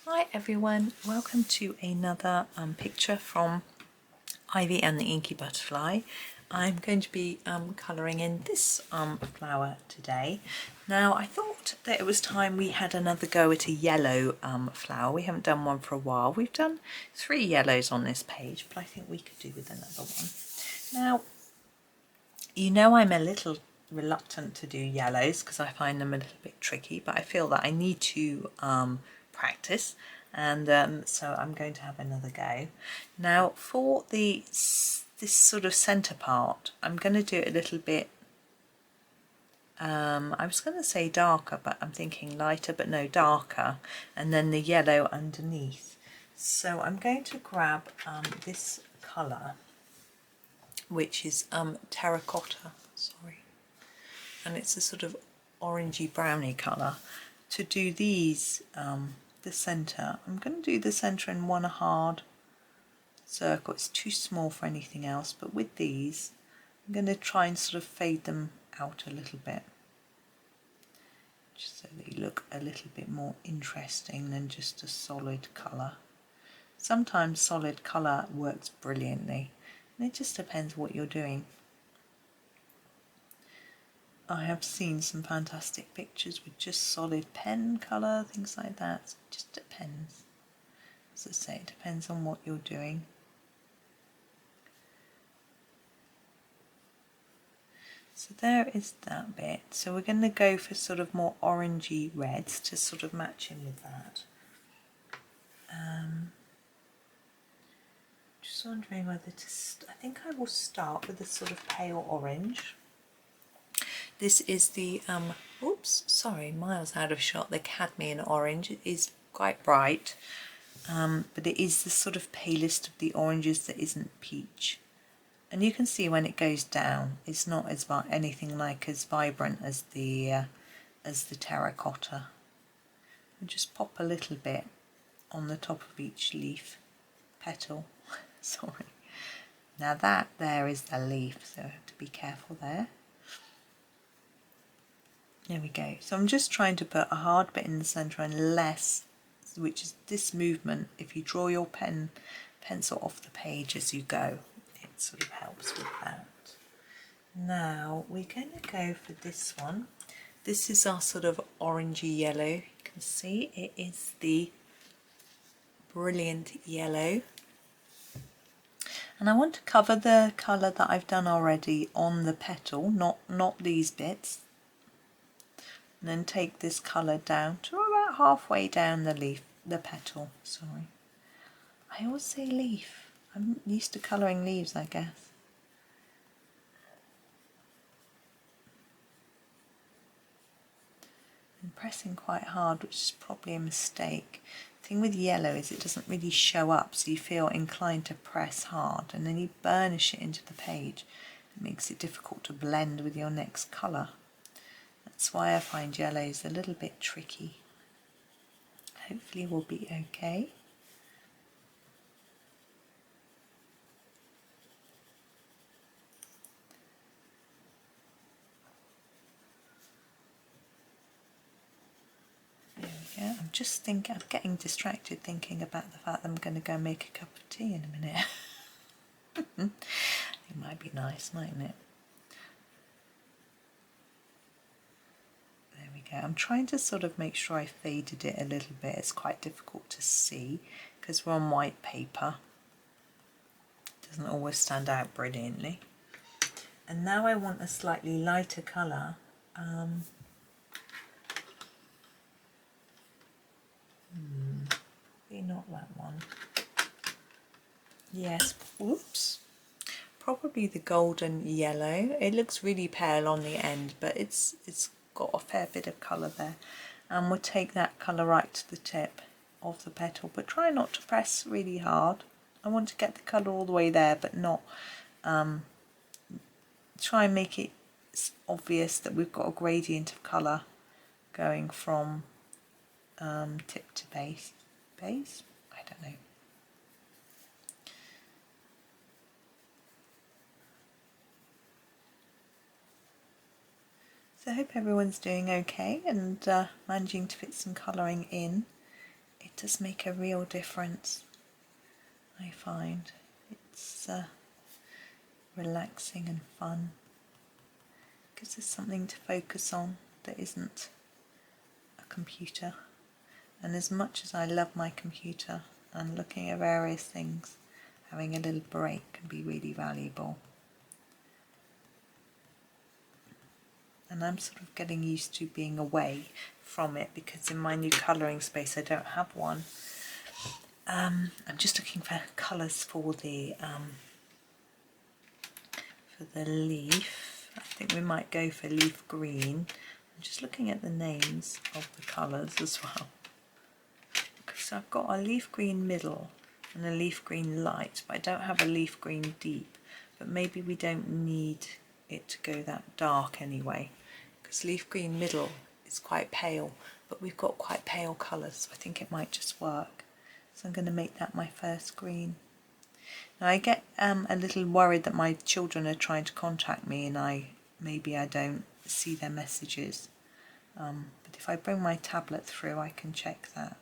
Hi everyone, welcome to another picture from Ivy and the Inky Butterfly. I'm going to be colouring in this flower today. Now I thought that it was time we had another go at a yellow flower. We haven't done one for a while. We've done 3 yellows on this page, but I think we could do with another one. Now, you know I'm a little reluctant to do yellows because I find them a little bit tricky, but I feel that I need to practice, and so I'm going to have another go. Now for this sort of centre part, I'm going to do it a little bit, I was going to say darker, but I'm thinking lighter, but no, darker, and then the yellow underneath. So I'm going to grab this colour, which is Terracotta, and it's a sort of orangey browny colour. To do these, the centre, I'm going to do the centre in one hard circle. It's too small for anything else, but with these I'm going to try and sort of fade them out a little bit, just so they look a little bit more interesting than just a solid colour. Sometimes solid colour works brilliantly, and it just depends what you're doing. I have seen some fantastic pictures with just solid pen colour, things like that. So it just depends. As I say, it depends on what you're doing. So there is that bit. So we're going to go for sort of more orangey reds to sort of match in with that. Just wondering whether to, I think I will start with a sort of pale orange. This is the, oops, sorry, miles out of shot, the Cadmium orange. It is quite bright, but it is the sort of palest of the oranges that isn't peach. And you can see when it goes down, it's not as anything like as vibrant as the terracotta. And just pop a little bit on the top of each leaf petal. Sorry. Now that there is the leaf, so I have to be careful there. There we go. So I'm just trying to put a hard bit in the centre and less, which is this movement. If you draw your pencil off the page as you go, it sort of helps with that. Now we're going to go for this one. This is our sort of orangey yellow. You can see it is the brilliant yellow. And I want to cover the colour that I've done already on the petal, not these bits. And then take this colour down to about halfway down the leaf, the petal, sorry. I always say leaf. I'm used to colouring leaves, I guess. I'm pressing quite hard, which is probably a mistake. The thing with yellow is it doesn't really show up, so you feel inclined to press hard, and then you burnish it into the page. It makes it difficult to blend with your next colour. That's why I find yellows a little bit tricky. Hopefully we'll be okay. There we go. I'm just thinking, I'm getting distracted thinking about the fact that I'm going to go make a cup of tea in a minute. It might be nice, mightn't it? There we go. I'm trying to sort of make sure I faded it a little bit. It's quite difficult to see because we're on white paper. It doesn't always stand out brilliantly. And now I want a slightly lighter colour. Maybe not that one. Yes, whoops. Probably the golden yellow. It looks really pale on the end, but it's got a fair bit of colour there. And we'll take that colour right to the tip of the petal, but try not to press really hard. I want to get the colour all the way there, but not try and make it obvious that we've got a gradient of colour going from tip to base. Base? I don't know. So I hope everyone's doing okay and managing to fit some colouring in it does make a real difference, I find. It's relaxing and fun. Gives us something to focus on that isn't a computer. And as much as I love my computer and looking at various things, having a little break can be really valuable. And I'm sort of getting used to being away from it because in my new colouring space I don't have one. I'm just looking for colours for the leaf. I think we might go for leaf green. I'm just looking at the names of the colours as well. So I've got a leaf green middle and a leaf green light, but I don't have a leaf green deep. But maybe we don't need it to go that dark anyway, because leaf green middle is quite pale, but we've got quite pale colours, so I think it might just work. So I'm going to make that my first green. Now I get a little worried that my children are trying to contact me and maybe I don't see their messages. But if I bring my tablet through I can check that.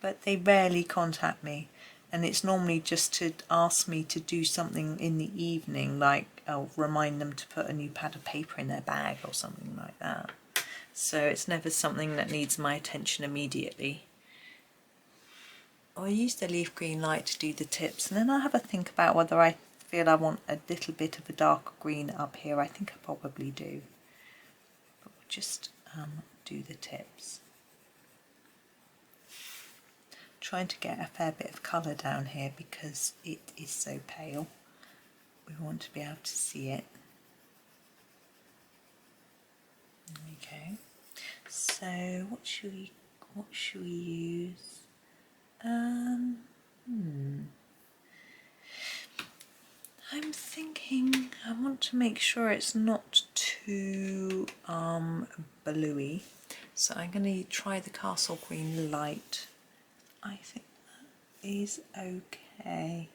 But they rarely contact me, and it's normally just to ask me to do something in the evening, like I'll remind them to put a new pad of paper in their bag or something like that. So it's never something that needs my attention immediately. I use the leaf green light to do the tips, and then I have a think about whether I feel I want a little bit of a darker green up here. I think I probably do. But we'll just do the tips. Trying to get a fair bit of colour down here because it is so pale. We want to be able to see it. Okay. So what should we use? I'm thinking I want to make sure it's not too bluey, so I'm going to try the castle green light. I think that is okay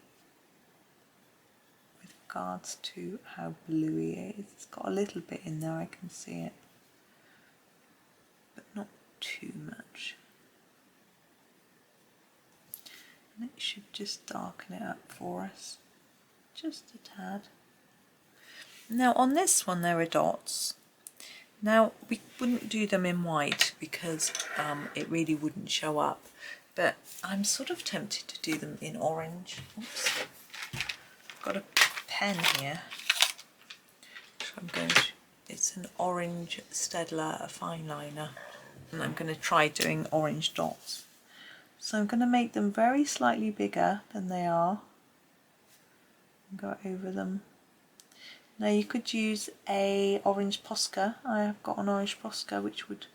with regards to how bluey it is. It's got a little bit in there, I can see it, but not too much. And it should just darken it up for us, just a tad. Now on this one there are dots. Now we wouldn't do them in white because it really wouldn't show up, but I'm sort of tempted to do them in orange. Oops. I've got a pen here. So it's an orange Staedtler fine liner, and I'm going to try doing orange dots. So I'm going to make them very slightly bigger than they are and go over them. Now you could use a orange Posca. I have got an orange Posca which would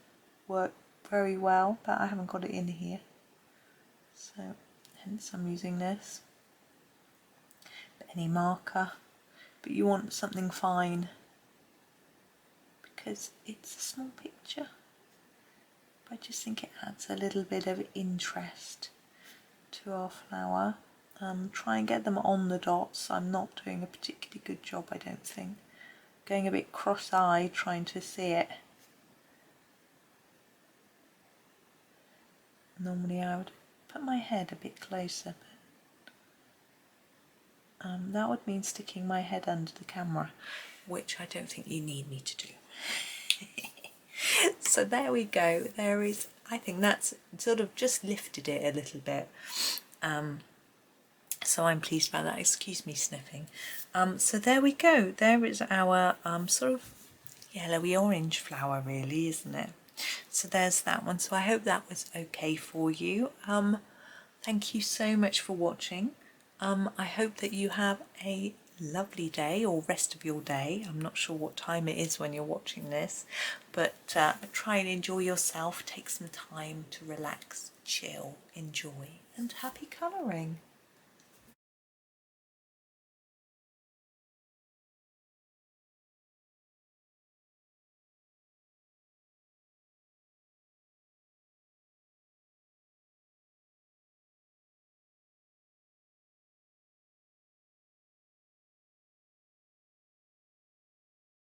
work very well, but I haven't got it in here, so hence I'm using this. But any marker, but you want something fine because it's a small picture. I just think it adds a little bit of interest to our flower. Try and get them on the dots. I'm not doing a particularly good job, I don't think. Going a bit cross-eyed trying to see it. Normally I would put my head a bit closer, but that would mean sticking my head under the camera, which I don't think you need me to do. So there we go. There is, I think that's sort of just lifted it a little bit. So I'm pleased about that. Excuse me sniffing. So there we go. There is our sort of yellowy orange flower really, isn't it? So there's that one. So I hope that was okay for you. Thank you so much for watching. I hope that you have a lovely day or rest of your day. I'm not sure what time it is when you're watching this, but try and enjoy yourself. Take some time to relax, chill, enjoy, and happy colouring.